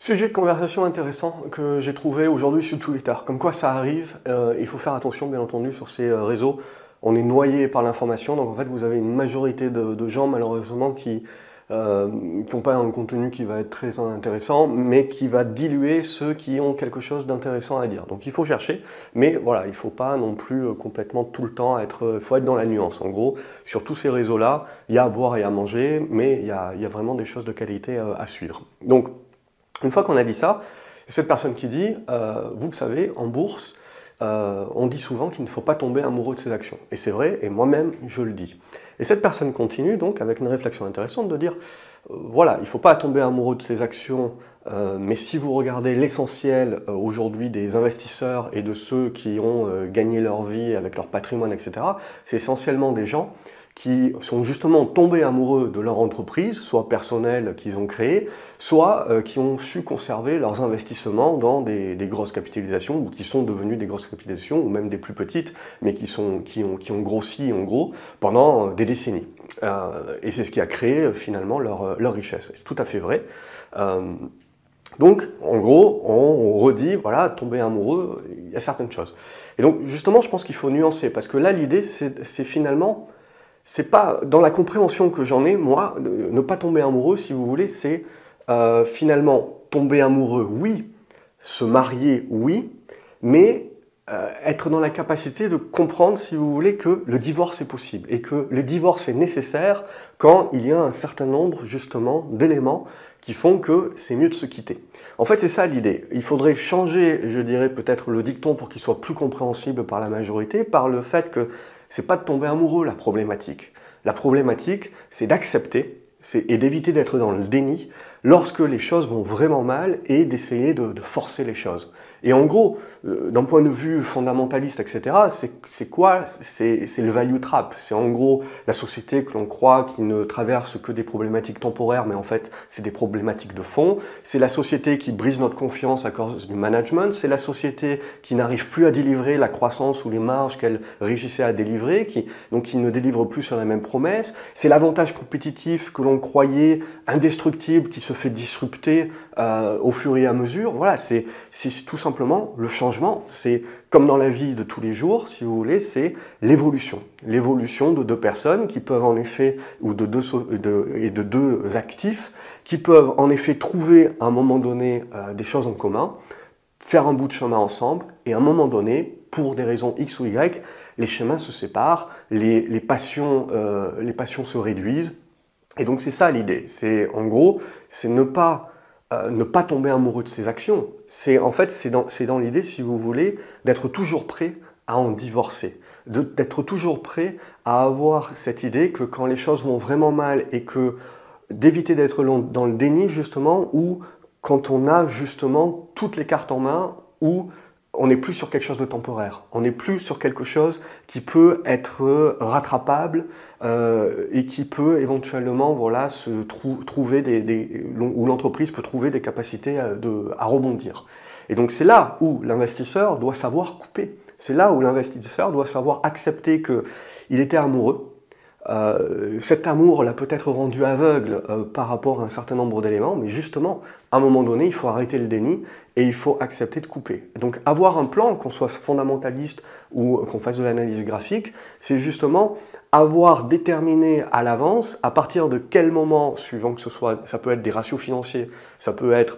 Sujet de conversation intéressant que j'ai trouvé aujourd'hui sur Twitter. Comme quoi ça arrive, il faut faire attention bien entendu sur ces réseaux. On est noyé par l'information, donc en fait vous avez une majorité de gens malheureusement qui n'ont pas un contenu qui va être très intéressant, mais qui va diluer ceux qui ont quelque chose d'intéressant à dire. Donc il faut chercher, mais voilà, il ne faut pas non plus complètement tout le temps être, faut être dans la nuance. En gros, sur tous ces réseaux-là, il y a à boire et à manger, mais il y a vraiment des choses de qualité à suivre. Donc, une fois qu'on a dit ça, cette personne qui dit, vous le savez, en bourse, on dit souvent qu'il ne faut pas tomber amoureux de ses actions. Et c'est vrai, et moi-même, je le dis. Et cette personne continue donc avec une réflexion intéressante de dire, voilà, il ne faut pas tomber amoureux de ses actions, mais si vous regardez l'essentiel aujourd'hui des investisseurs et de ceux qui ont gagné leur vie avec leur patrimoine, etc., c'est essentiellement des gens qui sont justement tombés amoureux de leur entreprise, soit personnelle qu'ils ont créée, soit qui ont su conserver leurs investissements dans des grosses capitalisations, ou qui sont devenus des grosses capitalisations, ou même des plus petites, mais qui ont grossi en gros pendant des décennies. Et c'est ce qui a créé finalement leur richesse. C'est tout à fait vrai. Donc, en gros, on redit, voilà, tomber amoureux, il y a certaines choses. Et donc, justement, je pense qu'il faut nuancer, parce que là, l'idée, c'est finalement... C'est pas, dans la compréhension que j'en ai, moi, ne pas tomber amoureux, si vous voulez, c'est finalement tomber amoureux, oui, se marier, oui, mais être dans la capacité de comprendre, si vous voulez, que le divorce est possible et que le divorce est nécessaire quand il y a un certain nombre, justement, d'éléments qui font que c'est mieux de se quitter. En fait, c'est ça l'idée. Il faudrait changer, je dirais, peut-être le dicton pour qu'il soit plus compréhensible par la majorité, par le fait que c'est pas de tomber amoureux la problématique. La problématique, c'est d'accepter et d'éviter d'être dans le déni lorsque les choses vont vraiment mal et d'essayer de forcer les choses. Et en gros, d'un point de vue fondamentaliste, etc., c'est quoi? C'est le value trap. C'est en gros la société que l'on croit qui ne traverse que des problématiques temporaires, mais en fait, c'est des problématiques de fond. C'est la société qui brise notre confiance à cause du management. C'est la société qui n'arrive plus à délivrer la croissance ou les marges qu'elle réussissait à délivrer, donc qui ne délivre plus sur la même promesse. C'est l'avantage compétitif que l'on croyait indestructible qui se fait disrupter au fur et à mesure. Voilà, c'est tout simplement le changement. C'est comme dans la vie de tous les jours, si vous voulez, c'est l'évolution. L'évolution de deux personnes qui peuvent en effet, ou de deux actifs, qui peuvent en effet trouver à un moment donné des choses en commun, faire un bout de chemin ensemble, et à un moment donné, pour des raisons X ou Y, les chemins se séparent, les passions se réduisent. Et donc c'est ça l'idée. C'est en gros, c'est ne pas tomber amoureux de ses actions. C'est dans l'idée, si vous voulez, d'être toujours prêt à en divorcer, d'être toujours prêt à avoir cette idée que quand les choses vont vraiment mal et que d'éviter d'être dans le déni justement, ou quand on a justement toutes les cartes en main, ou on n'est plus sur quelque chose de temporaire, on n'est plus sur quelque chose qui peut être rattrapable et qui peut éventuellement voilà, trouver où l'entreprise peut trouver des capacités à rebondir. Et donc c'est là où l'investisseur doit savoir couper, c'est là où l'investisseur doit savoir accepter qu'il était amoureux. Cet amour l'a peut-être rendu aveugle par rapport à un certain nombre d'éléments, mais justement, à un moment donné, il faut arrêter le déni et il faut accepter de couper. Donc avoir un plan, qu'on soit fondamentaliste ou qu'on fasse de l'analyse graphique, c'est justement avoir déterminé à l'avance à partir de quel moment, suivant que ce soit, ça peut être des ratios financiers, ça peut être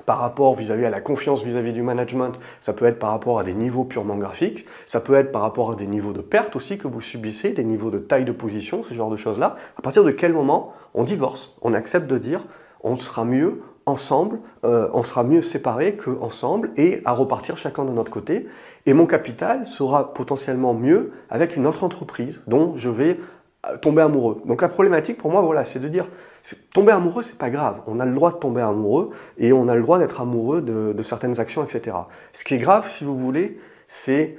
par rapport vis-à-vis à la confiance vis-à-vis du management, ça peut être par rapport à des niveaux purement graphiques, ça peut être par rapport à des niveaux de perte aussi que vous subissez, des niveaux de taille de position, ce genre de choses-là. À partir de quel moment on divorce? On accepte de dire on sera mieux ensemble, on sera mieux séparés qu'ensemble et à repartir chacun de notre côté. Et mon capital sera potentiellement mieux avec une autre entreprise dont je vais tomber amoureux. Donc la problématique pour moi, voilà, c'est de dire, tomber amoureux, c'est pas grave. On a le droit de tomber amoureux et on a le droit d'être amoureux de certaines actions, etc. Ce qui est grave, si vous voulez, c'est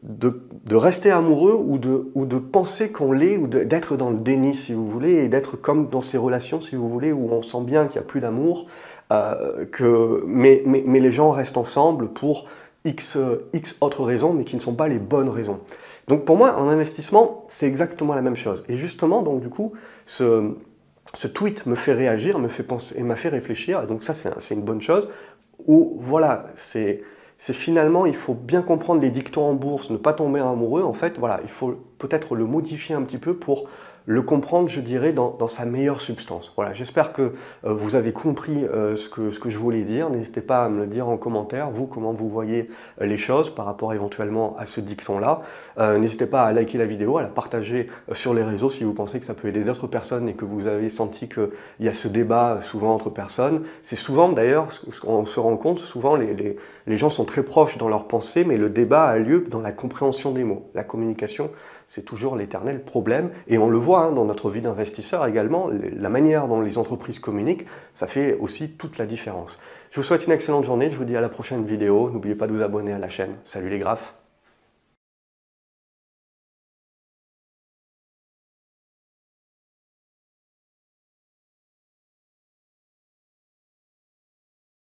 de rester amoureux ou de penser qu'on l'est ou d'être dans le déni, si vous voulez, et d'être comme dans ces relations, si vous voulez, où on sent bien qu'il n'y a plus d'amour, mais les gens restent ensemble pour X autres raisons, mais qui ne sont pas les bonnes raisons. Donc pour moi, en investissement, c'est exactement la même chose. Et justement, donc du coup, ce tweet me fait réagir, me fait penser et m'a fait réfléchir, et donc ça c'est une bonne chose. Ou voilà, c'est finalement, il faut bien comprendre les dictons en bourse, ne pas tomber amoureux. En fait, voilà, il faut peut-être le modifier un petit peu pour le comprendre, je dirais, dans sa meilleure substance. Voilà, j'espère que vous avez compris ce que je voulais dire. N'hésitez pas à me le dire en commentaire, vous, comment vous voyez les choses par rapport éventuellement à ce dicton-là. N'hésitez pas à liker la vidéo, à la partager sur les réseaux si vous pensez que ça peut aider d'autres personnes et que vous avez senti qu'il y a ce débat souvent entre personnes. C'est souvent, d'ailleurs, ce qu'on se rend compte, souvent les gens sont très proches dans leur pensée, mais le débat a lieu dans la compréhension des mots. La communication, c'est toujours l'éternel problème. Et on le voit dans notre vie d'investisseur également, la manière dont les entreprises communiquent, ça fait aussi toute la différence. Je vous souhaite une excellente journée, je vous dis à la prochaine vidéo. N'oubliez pas de vous abonner à la chaîne. Salut les graphes!